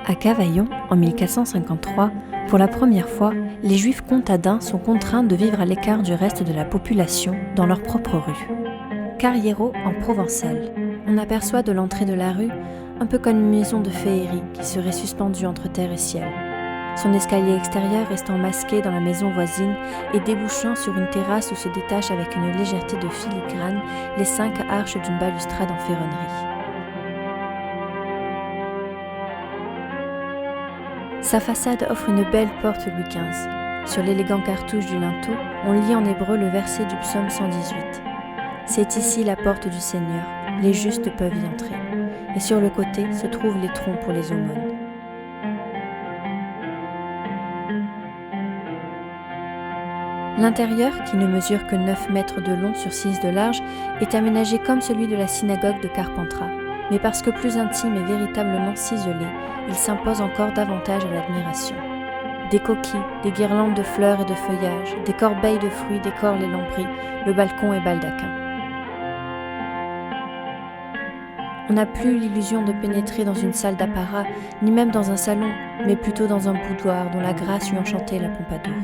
À Cavaillon, en 1453, pour la première fois, les Juifs comtadins sont contraints de vivre à l'écart du reste de la population dans leur propre rue. Carriero en provençal. On aperçoit de l'entrée de la rue un peu comme une maison de féerie qui serait suspendue entre terre et ciel. Son escalier extérieur restant masqué dans la maison voisine et débouchant sur une terrasse où se détachent avec une légèreté de filigrane les 5 arches d'une balustrade en ferronnerie. Sa façade offre une belle porte Louis XV. Sur l'élégant cartouche du linteau, on lit en hébreu le verset du psaume 118. C'est ici la porte du Seigneur, les justes peuvent y entrer. Et sur le côté se trouvent les troncs pour les aumônes. L'intérieur, qui ne mesure que 9 mètres de long sur 6 de large, est aménagé comme celui de la synagogue de Carpentras. Mais parce que plus intime et véritablement ciselé, il s'impose encore davantage à l'admiration. Des coquilles, des guirlandes de fleurs et de feuillages, des corbeilles de fruits décorent les lambris, le balcon est baldaquin. On n'a plus l'illusion de pénétrer dans une salle d'apparat, ni même dans un salon, mais plutôt dans un boudoir dont la grâce lui enchantait la Pompadour.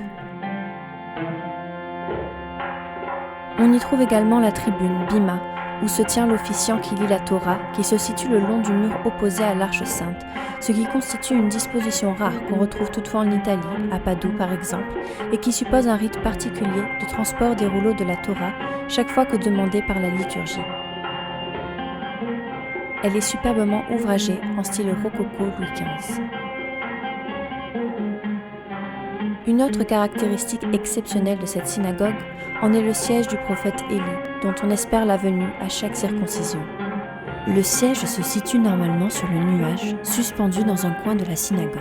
On y trouve également la tribune, Bima, où se tient l'officiant qui lit la Torah, qui se situe le long du mur opposé à l'Arche Sainte, ce qui constitue une disposition rare qu'on retrouve toutefois en Italie, à Padoue par exemple, et qui suppose un rite particulier de transport des rouleaux de la Torah chaque fois que demandé par la liturgie. Elle est superbement ouvragée en style rococo Louis XV. Une autre caractéristique exceptionnelle de cette synagogue en est le siège du prophète Élie, dont on espère la venue à chaque circoncision. Le siège se situe normalement sur le nuage, suspendu dans un coin de la synagogue.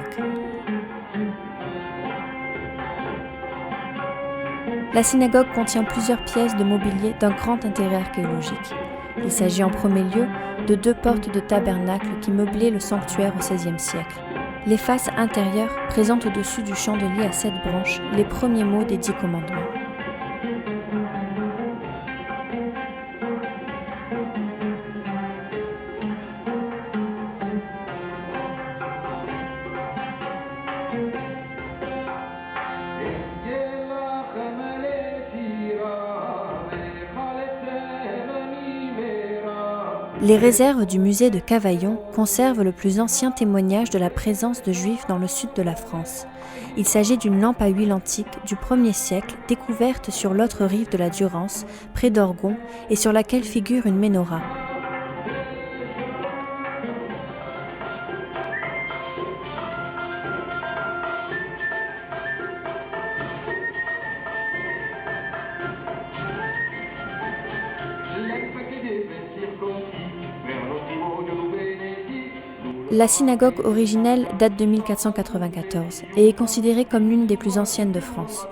La synagogue contient plusieurs pièces de mobilier d'un grand intérêt archéologique. Il s'agit en premier lieu de 2 portes de tabernacle qui meublaient le sanctuaire au XVIe siècle. Les faces intérieures présentent au-dessus du chandelier à 7 branches les premiers mots des 10 commandements. Les réserves du musée de Cavaillon conservent le plus ancien témoignage de la présence de Juifs dans le sud de la France. Il s'agit d'une lampe à huile antique du 1er siècle, découverte sur l'autre rive de la Durance, près d'Orgon, et sur laquelle figure une menorah. La synagogue originelle date de 1494 et est considérée comme l'une des plus anciennes de France.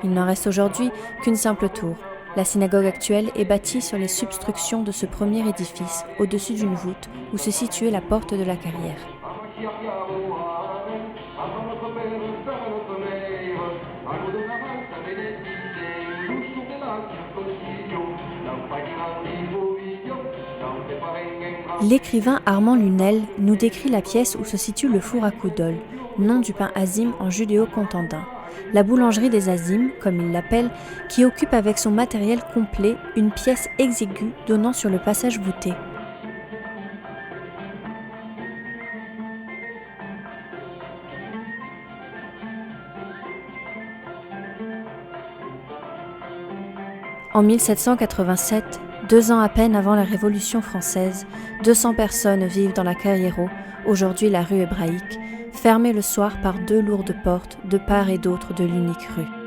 Il n'en reste aujourd'hui qu'une simple tour. La synagogue actuelle est bâtie sur les substructions de ce premier édifice, au-dessus d'une voûte où se situait la porte de la carrière. L'écrivain Armand Lunel nous décrit la pièce où se situe le four à Coudol, nom du pain azime en judéo-contandin, la boulangerie des azimes, comme il l'appelle, qui occupe avec son matériel complet une pièce exiguë donnant sur le passage voûté. En 1787, 2 ans à peine avant la Révolution française, 200 personnes vivent dans la Carriero, aujourd'hui la rue hébraïque, fermée le soir par 2 lourdes portes de part et d'autre de l'unique rue.